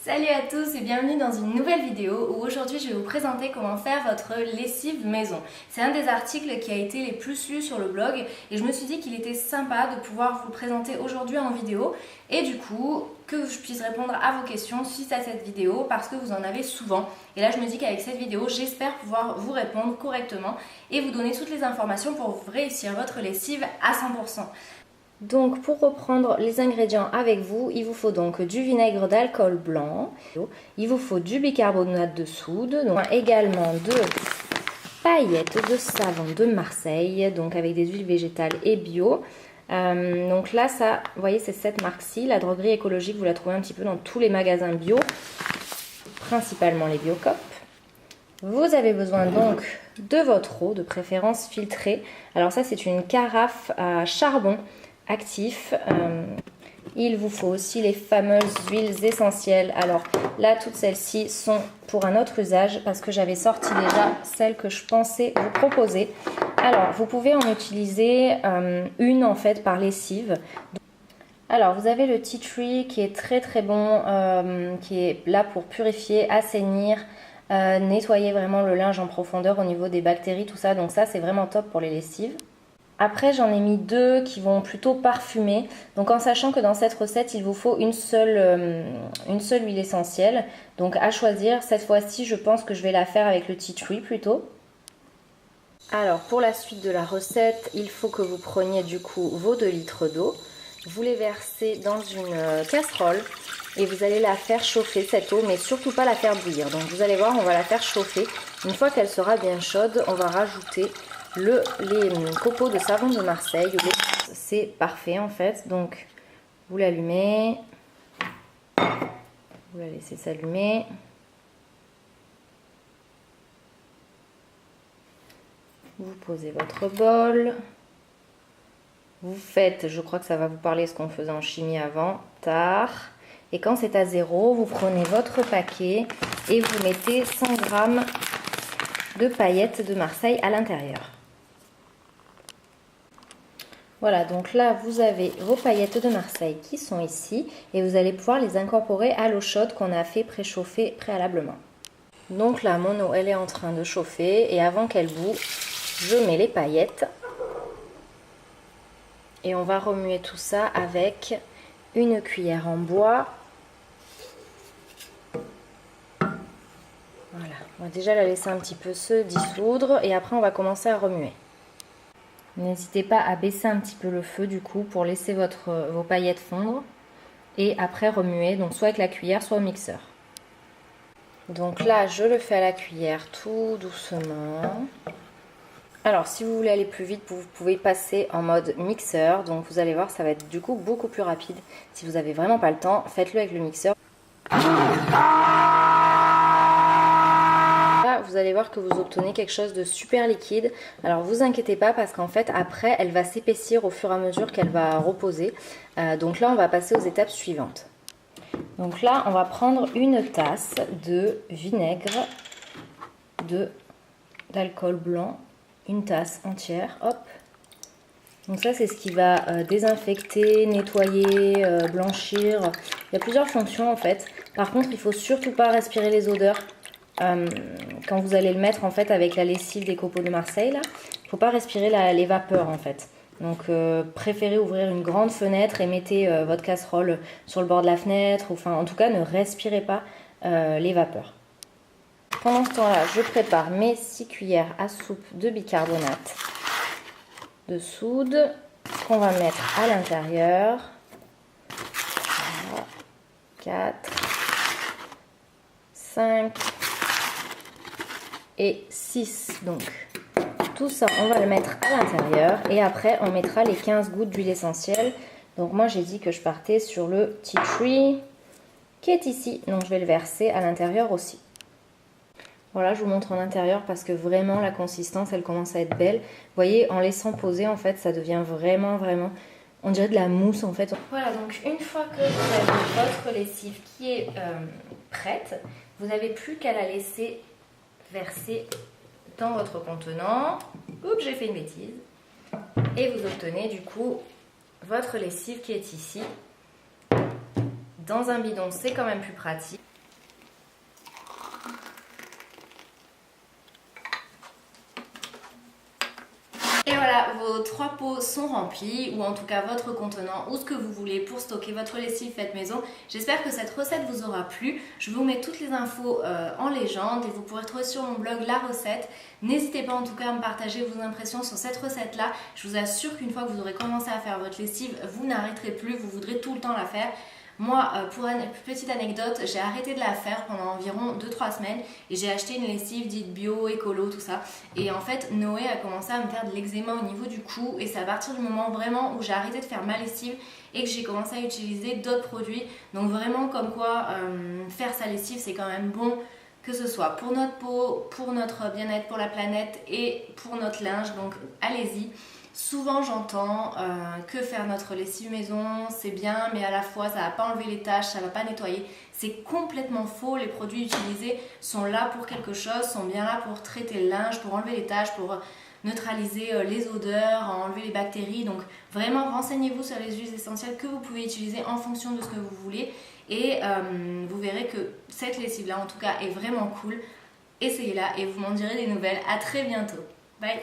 Salut à tous et bienvenue dans une nouvelle vidéo où aujourd'hui je vais vous présenter comment faire votre lessive maison. C'est un des articles qui a été les plus lus sur le blog et je me suis dit qu'il était sympa de pouvoir vous le présenter aujourd'hui en vidéo et du coup que je puisse répondre à vos questions suite à cette vidéo parce que vous en avez souvent. Et là je me dis qu'avec cette vidéo j'espère pouvoir vous répondre correctement et vous donner toutes les informations pour réussir votre lessive à 100%. Donc pour reprendre les ingrédients avec vous, il vous faut donc du vinaigre d'alcool blanc, il vous faut du bicarbonate de soude, donc également de paillettes de savon de Marseille, donc avec des huiles végétales et bio. Donc là, ça, vous voyez, c'est cette marque-ci, la droguerie écologique, vous la trouvez un petit peu dans tous les magasins bio, principalement les Biocop. Vous avez besoin donc de votre eau, de préférence filtrée. Alors ça, c'est une carafe à charbon actif. Il vous faut aussi les fameuses huiles essentielles. Alors là, toutes celles-ci sont pour un autre usage parce que j'avais sorti déjà celles que je pensais vous proposer. Alors, vous pouvez en utiliser une en fait par lessive. Alors, vous avez le tea tree qui est très très bon, qui est là pour purifier, assainir, nettoyer vraiment le linge en profondeur au niveau des bactéries, tout ça. Donc ça, c'est vraiment top pour les lessives. Après, j'en ai mis deux qui vont plutôt parfumer. Donc en sachant que dans cette recette, il vous faut une seule huile essentielle. Donc à choisir, cette fois-ci, je pense que je vais la faire avec le tea tree plutôt. Alors pour la suite de la recette, il faut que vous preniez du coup vos 2 litres d'eau. Vous les versez dans une casserole et vous allez la faire chauffer cette eau, mais surtout pas la faire bouillir. Donc vous allez voir, on va la faire chauffer. Une fois qu'elle sera bien chaude, on va rajouter les copeaux de savon de Marseille. C'est parfait en fait. Donc vous l'allumez, vous la laissez s'allumer. Vous posez votre bol. Vous faites, je crois que ça va vous parler ce qu'on faisait en chimie avant, tard. Et quand c'est à 0, vous prenez votre paquet et vous mettez 100 g de paillettes de Marseille à l'intérieur. Voilà, donc là, vous avez vos paillettes de Marseille qui sont ici et vous allez pouvoir les incorporer à l'eau chaude qu'on a fait préchauffer préalablement. Donc là, mon eau, elle est en train de chauffer et avant qu'elle bout, je mets les paillettes et on va remuer tout ça avec une cuillère en bois. Voilà, on va déjà la laisser un petit peu se dissoudre et après on va commencer à remuer. N'hésitez pas à baisser un petit peu le feu du coup pour laisser vos paillettes fondre et après remuer, donc soit avec la cuillère soit au mixeur. Donc là je le fais à la cuillère tout doucement. Alors si vous voulez aller plus vite, vous pouvez passer en mode mixeur, donc vous allez voir ça va être du coup beaucoup plus rapide. Si vous n'avez vraiment pas le temps, faites-le avec le mixeur. Vous allez voir que vous obtenez quelque chose de super liquide. Alors vous inquiétez pas parce qu'en fait après elle va s'épaissir au fur et à mesure qu'elle va reposer. Donc là on va passer aux étapes suivantes. Donc là on va prendre une tasse de vinaigre d'alcool blanc, une tasse entière, hop. Donc ça c'est ce qui va désinfecter, nettoyer, blanchir. Il y a plusieurs fonctions en fait. Par contre il faut surtout pas respirer les odeurs. Quand vous allez le mettre en fait avec la lessive des copeaux de Marseille là, il ne faut pas respirer les vapeurs en fait. Donc préférez ouvrir une grande fenêtre et mettez votre casserole sur le bord de la fenêtre, ou, enfin en tout cas ne respirez pas les vapeurs. Pendant ce temps-là, je prépare mes 6 cuillères à soupe de bicarbonate de soude qu'on va mettre à l'intérieur. 4, 5 et 6. Donc tout ça on va le mettre à l'intérieur et après on mettra les 15 gouttes d'huile essentielle. Donc moi j'ai dit que je partais sur le tea tree qui est ici, donc je vais le verser à l'intérieur aussi. Voilà, je vous montre en intérieur parce que vraiment la consistance elle commence à être belle. Vous voyez, en laissant poser en fait ça devient vraiment on dirait de la mousse en fait. Voilà, donc une fois que vous avez votre lessive qui est prête, vous n'avez plus qu'à la laisser verser dans votre contenant. Oups, j'ai fait une bêtise. Et vous obtenez du coup votre lessive qui est ici. Dans un bidon, c'est quand même plus pratique. voilà, vos 3 pots sont remplis, ou en tout cas votre contenant, ou ce que vous voulez pour stocker votre lessive faite maison. J'espère que cette recette vous aura plu. Je vous mets toutes les infos en légende et vous pourrez trouver sur mon blog la recette. N'hésitez pas en tout cas à me partager vos impressions sur cette recette-là. Je vous assure qu'une fois que vous aurez commencé à faire votre lessive, vous n'arrêterez plus, vous voudrez tout le temps la faire. Moi, pour une petite anecdote, j'ai arrêté de la faire pendant environ 2-3 semaines et j'ai acheté une lessive dite bio, écolo, tout ça. Et en fait, Noé a commencé à me faire de l'eczéma au niveau du cou et c'est à partir du moment vraiment où j'ai arrêté de faire ma lessive et que j'ai commencé à utiliser d'autres produits. Donc vraiment comme quoi faire sa lessive c'est quand même bon, que ce soit pour notre peau, pour notre bien-être, pour la planète et pour notre linge. Donc allez-y. Souvent j'entends que faire notre lessive maison c'est bien mais à la fois ça va pas enlever les taches, ça va pas nettoyer. C'est complètement faux, les produits utilisés sont là pour quelque chose, sont bien là pour traiter le linge, pour enlever les taches, pour neutraliser les odeurs, enlever les bactéries. Donc vraiment renseignez-vous sur les huiles essentielles que vous pouvez utiliser en fonction de ce que vous voulez et vous verrez que cette lessive là en tout cas est vraiment cool. Essayez-la et vous m'en direz des nouvelles. À très bientôt. Bye.